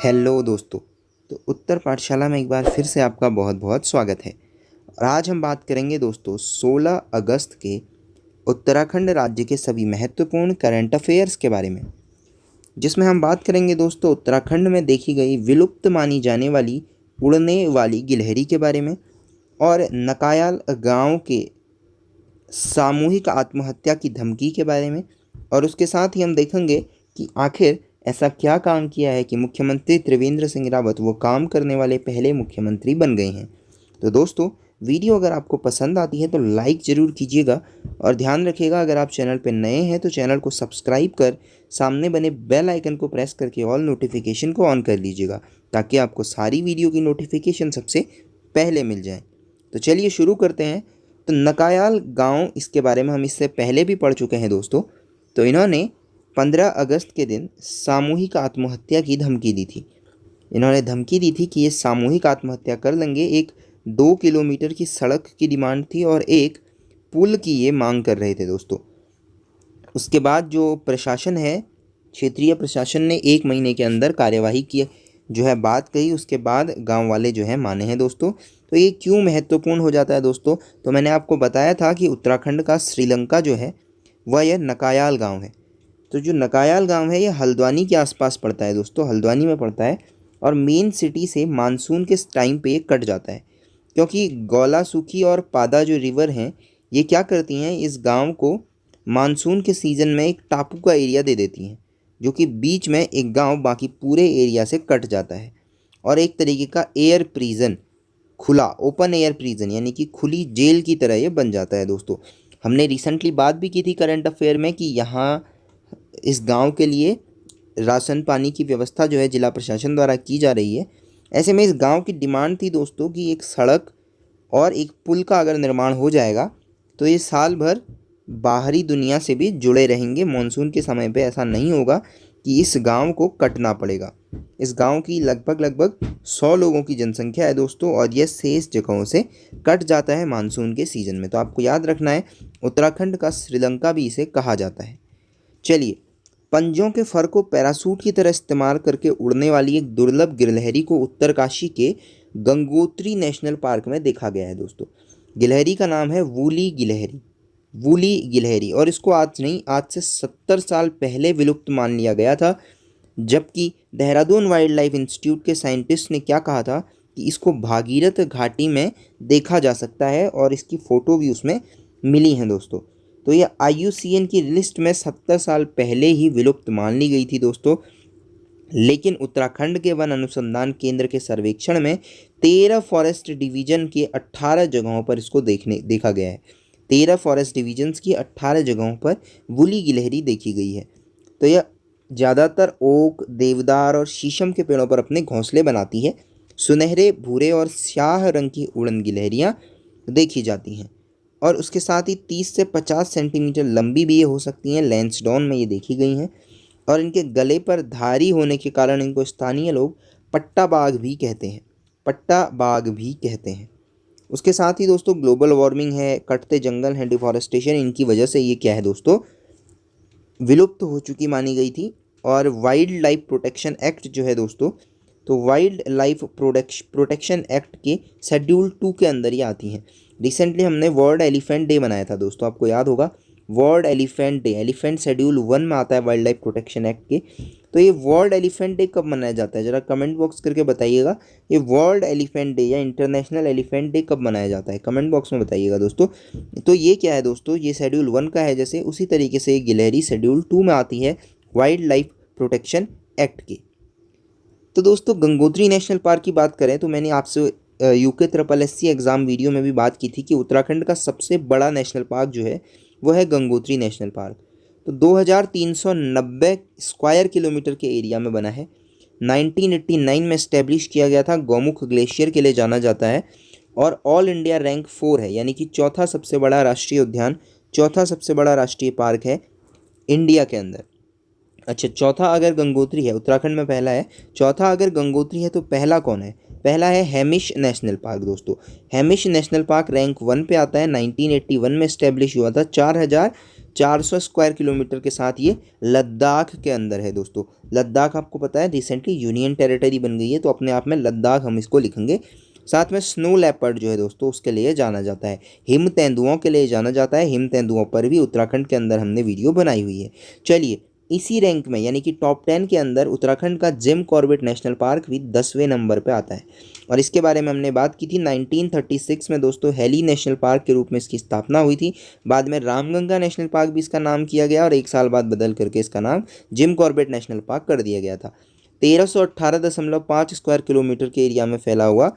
Hello दोस्तों। तो उत्तर पाठशाला में एक बार फिर से आपका बहुत बहुत स्वागत है। और आज हम बात करेंगे दोस्तों 16 अगस्त के उत्तराखंड राज्य के सभी महत्वपूर्ण करंट अफेयर्स के बारे में, जिसमें हम बात करेंगे दोस्तों उत्तराखंड में देखी गई विलुप्त मानी जाने वाली उड़ने वाली गिलहरी के बारे में और नकायाल गांव के सामूहिक आत्महत्या की धमकी के बारे में। और उसके साथ ही हम देखेंगे कि आखिर ऐसा क्या काम किया है कि मुख्यमंत्री त्रिवेंद्र सिंह रावत वो काम करने वाले पहले मुख्यमंत्री बन गए हैं। तो दोस्तों वीडियो अगर आपको पसंद आती है तो लाइक ज़रूर कीजिएगा और ध्यान रखिएगा अगर आप चैनल पर नए हैं तो चैनल को सब्सक्राइब कर सामने बने बेल आइकन को प्रेस करके ऑल नोटिफिकेशन को ऑन कर लीजिएगा ताकि आपको सारी वीडियो की नोटिफिकेशन सबसे पहले मिल जाए। तो चलिए शुरू करते हैं। तो नकायाल गांव, इसके बारे में हम इससे पहले भी पढ़ चुके हैं दोस्तों। तो इन्होंने 15 अगस्त के दिन सामूहिक आत्महत्या की धमकी दी थी। इन्होंने धमकी दी थी कि ये सामूहिक आत्महत्या कर लेंगे। एक 2 किलोमीटर की सड़क की डिमांड थी और एक पुल की ये मांग कर रहे थे दोस्तों। उसके बाद जो प्रशासन है, क्षेत्रीय प्रशासन ने 1 महीने के अंदर कार्यवाही की जो है बात कही। उसके बाद गांव वाले जो है माने हैं दोस्तों। तो ये क्यों महत्वपूर्ण हो जाता है दोस्तों? तो मैंने आपको बताया था कि उत्तराखंड का श्रीलंका जो है वह यह नकायाल गांव है। तो जो नकायाल गांव है ये हल्द्वानी के आसपास पड़ता है दोस्तों, हल्द्वानी में पड़ता है और मेन सिटी से मानसून के टाइम पे ये कट जाता है क्योंकि गौला सूखी और पादा जो रिवर हैं ये क्या करती हैं, इस गांव को मानसून के सीज़न में एक टापू का एरिया दे देती हैं, जो कि बीच में एक गांव बाकी पूरे एरिया से कट जाता है और एक तरीके का एयर प्रिजन, खुला ओपन एयर प्रिजन यानी कि खुली जेल की तरह ये बन जाता है दोस्तों। हमने रिसेंटली बात भी की थी करंट अफेयर में कि यहाँ इस गांव के लिए राशन पानी की व्यवस्था जो है जिला प्रशासन द्वारा की जा रही है। ऐसे में इस गांव की डिमांड थी दोस्तों कि एक सड़क और एक पुल का अगर निर्माण हो जाएगा तो ये साल भर बाहरी दुनिया से भी जुड़े रहेंगे। मॉनसून के समय पे ऐसा नहीं होगा कि इस गांव को कटना पड़ेगा। इस गांव की लगभग 100 लोगों की जनसंख्या है दोस्तों और यह शेष जगहों से कट जाता है मानसून के सीज़न में। तो आपको याद रखना है उत्तराखंड का श्रीलंका भी इसे कहा जाता है। चलिए, पंजों के फर को पैरासूट की तरह इस्तेमाल करके उड़ने वाली एक दुर्लभ गिलहरी को उत्तरकाशी के गंगोत्री नेशनल पार्क में देखा गया है दोस्तों। गिलहरी का नाम है वूली गिलहरी और इसको आज नहीं, आज से 70 साल पहले विलुप्त मान लिया गया था। जबकि देहरादून वाइल्ड लाइफ इंस्टीट्यूट के साइंटिस्ट ने क्या कहा था कि इसको भागीरथ घाटी में देखा जा सकता है और इसकी फ़ोटो भी उसमें मिली हैं दोस्तों। तो ये IUCN की लिस्ट में 70 साल पहले ही विलुप्त मान ली गई थी दोस्तों, लेकिन उत्तराखंड के वन अनुसंधान केंद्र के सर्वेक्षण में 13 फॉरेस्ट डिवीजन के 18 जगहों पर इसको देखा गया है। 13 फॉरेस्ट डिवीजन्स की 18 जगहों पर वूली गिलहरी देखी गई है। तो यह ज़्यादातर ओक, देवदार और शीशम के पेड़ों पर अपने घोंसले बनाती है। सुनहरे, भूरे और स्याह रंग की उड़न गिलहरियाँ देखी जाती हैं और उसके साथ ही 30 से 50 सेंटीमीटर लंबी भी ये हो सकती हैं। लैंसडाउन में ये देखी गई हैं और इनके गले पर धारी होने के कारण इनको स्थानीय लोग पट्टा बाघ भी कहते हैं। उसके साथ ही दोस्तों ग्लोबल वार्मिंग है, कटते जंगल हैं, डिफॉरेस्टेशन, इनकी वजह से ये क्या है दोस्तों विलुप्त हो चुकी मानी गई थी। और वाइल्ड लाइफ प्रोटेक्शन एक्ट जो है दोस्तों, तो वाइल्ड लाइफ प्रोटेक्शन एक्ट के शेड्यूल 2 के अंदर ये आती हैं। रिसेंटली हमने वर्ल्ड एलिफेंट डे मनाया था दोस्तों, आपको याद होगा world elephant day, elephant schedule 1 में आता है वाइल्ड लाइफ प्रोटेक्शन एक्ट के। तो ये वर्ल्ड एलिफेंट डे कब मनाया जाता है, ज़रा कमेंट बॉक्स करके बताइएगा। ये वर्ल्ड एलिफेंट डे या इंटरनेशनल एलिफेंट डे कब मनाया जाता है, कमेंट बॉक्स में बताइएगा दोस्तों। तो ये क्या है दोस्तों, ये शेड्यूल 1 का है, जैसे उसी तरीके से गिलहरी शेड्यूल 2 में आती है वाइल्ड लाइफ प्रोटेक्शन एक्ट के। तो दोस्तों गंगोत्री नेशनल पार्क की बात करें तो मैंने आपसे UKSSC एग्ज़ाम वीडियो में भी बात की थी कि उत्तराखंड का सबसे बड़ा नेशनल पार्क जो है वो है गंगोत्री नेशनल पार्क। तो 2390 स्क्वायर किलोमीटर के एरिया में बना है। 1989 में इस्टेब्लिश किया गया था। गौमुख ग्लेशियर के लिए जाना जाता है और ऑल इंडिया रैंक 4 है, यानी कि चौथा सबसे बड़ा राष्ट्रीय उद्यान, चौथा सबसे बड़ा राष्ट्रीय पार्क है इंडिया के अंदर। अच्छा, चौथा अगर गंगोत्री है, उत्तराखंड में पहला है, चौथा अगर गंगोत्री है तो पहला कौन है? पहला है हेमिश नेशनल पार्क दोस्तों। हेमिश नेशनल पार्क रैंक 1 पे आता है। 1981 में इस्टेब्लिश हुआ था। 400 स्क्वायर किलोमीटर के साथ ये लद्दाख के अंदर है दोस्तों। लद्दाख आपको पता है रिसेंटली यूनियन टेरिटरी बन गई है, तो अपने आप में लद्दाख हम इसको लिखेंगे। साथ में स्नो लेपर्ड जो है दोस्तों उसके लिए जाना जाता है, हिम तेंदुओं के लिए जाना जाता है। हिम तेंदुओं पर भी उत्तराखंड के अंदर हमने वीडियो बनाई हुई है। चलिए, इसी रैंक में यानी कि टॉप 10 के अंदर उत्तराखंड का जिम कॉर्बेट नेशनल पार्क भी 10वें नंबर पे आता है। और इसके बारे में हमने बात की थी 1936 में दोस्तों हेली नेशनल पार्क के रूप में इसकी स्थापना हुई थी। बाद में रामगंगा नेशनल पार्क भी इसका नाम किया गया और 1 साल बाद बदल करके इसका नाम जिम कॉर्बेट नेशनल पार्क कर दिया गया था। 1318.5 स्क्वायर किलोमीटर के एरिया में फैला हुआ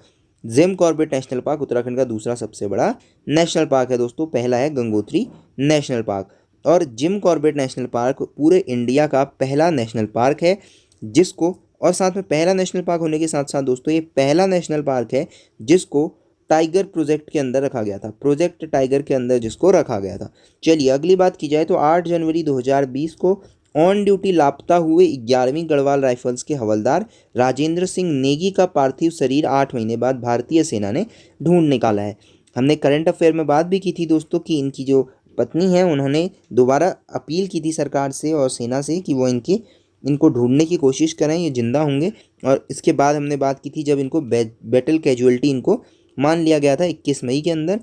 Jim Corbett national park Uttarakhand का दूसरा सबसे बड़ा नेशनल पार्क है दोस्तों। पहला है गंगोत्री नेशनल पार्क, और जिम कॉर्बेट नेशनल पार्क पूरे इंडिया का पहला नेशनल पार्क है जिसको, और साथ में पहला नेशनल पार्क होने के साथ साथ दोस्तों ये पहला नेशनल पार्क है जिसको टाइगर प्रोजेक्ट के अंदर रखा गया था, प्रोजेक्ट टाइगर के अंदर जिसको रखा गया था। चलिए अगली बात की जाए तो 8 जनवरी 2020 को ऑन ड्यूटी लापता हुए 11वीं गढ़वाल राइफल्स के हवलदार राजेंद्र सिंह नेगी का पार्थिव शरीर 8 महीने बाद भारतीय सेना ने ढूंढ निकाला है। हमने करंट अफेयर में बात भी की थी दोस्तों कि इनकी जो पत्नी है उन्होंने दोबारा अपील की थी सरकार से और सेना से कि वो इनको ढूंढने की कोशिश करें, ये जिंदा होंगे। और इसके बाद हमने बात की थी जब इनको बैटल कैजुअल्टी इनको मान लिया गया था 21 मई के अंदर।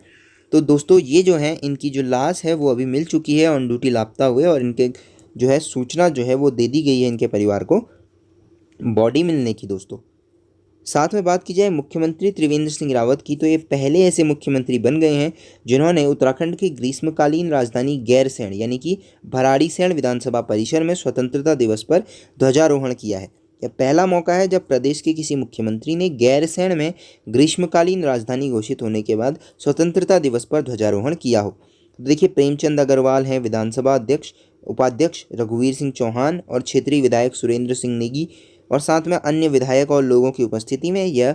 तो दोस्तों ये जो है इनकी जो लाश है वो अभी मिल चुकी है ऑन ड्यूटी लापता हुए, और इनके जो है सूचना जो है वो दे दी गई है इनके परिवार को बॉडी मिलने की दोस्तों। साथ में बात की जाए मुख्यमंत्री त्रिवेंद्र सिंह रावत की, तो ये पहले ऐसे मुख्यमंत्री बन गए हैं जिन्होंने उत्तराखंड की ग्रीष्मकालीन राजधानी गैरसैंण यानी कि भराड़ीसैंण विधानसभा परिसर में स्वतंत्रता दिवस पर ध्वजारोहण किया है। यह पहला मौका है जब प्रदेश के किसी मुख्यमंत्री ने गैरसैंण में ग्रीष्मकालीन राजधानी घोषित होने के बाद स्वतंत्रता दिवस पर ध्वजारोहण किया हो। देखिए, प्रेमचंद अग्रवाल हैं विधानसभा अध्यक्ष, उपाध्यक्ष रघुवीर सिंह चौहान और क्षेत्रीय विधायक सुरेंद्र सिंह नेगी, और साथ में अन्य विधायक और लोगों की उपस्थिति में यह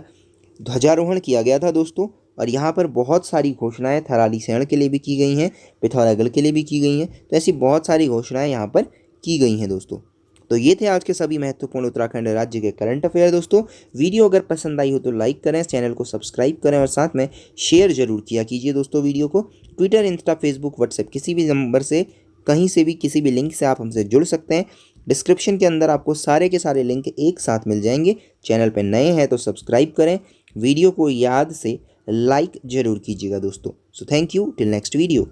ध्वजारोहण किया गया था दोस्तों। और यहाँ पर बहुत सारी घोषणाएं थरालीसैंण के लिए भी की गई हैं, पिथौरागढ़ के लिए भी की गई हैं, तो ऐसी बहुत सारी घोषणाएं यहाँ पर की गई हैं दोस्तों। तो ये थे आज के सभी महत्वपूर्ण उत्तराखंड राज्य के करंट अफेयर दोस्तों। वीडियो अगर पसंद आई हो तो लाइक करें, चैनल को सब्सक्राइब करें और साथ में शेयर जरूर किया कीजिए दोस्तों वीडियो को। ट्विटर, इंस्टा, फेसबुक, व्हाट्सएप किसी भी नंबर से, कहीं से भी, किसी भी लिंक से आप हमसे जुड़ सकते हैं। डिस्क्रिप्शन के अंदर आपको सारे के सारे लिंक एक साथ मिल जाएंगे। चैनल पर नए हैं तो सब्सक्राइब करें, वीडियो को याद से लाइक जरूर कीजिएगा दोस्तों। So thank you, till next video.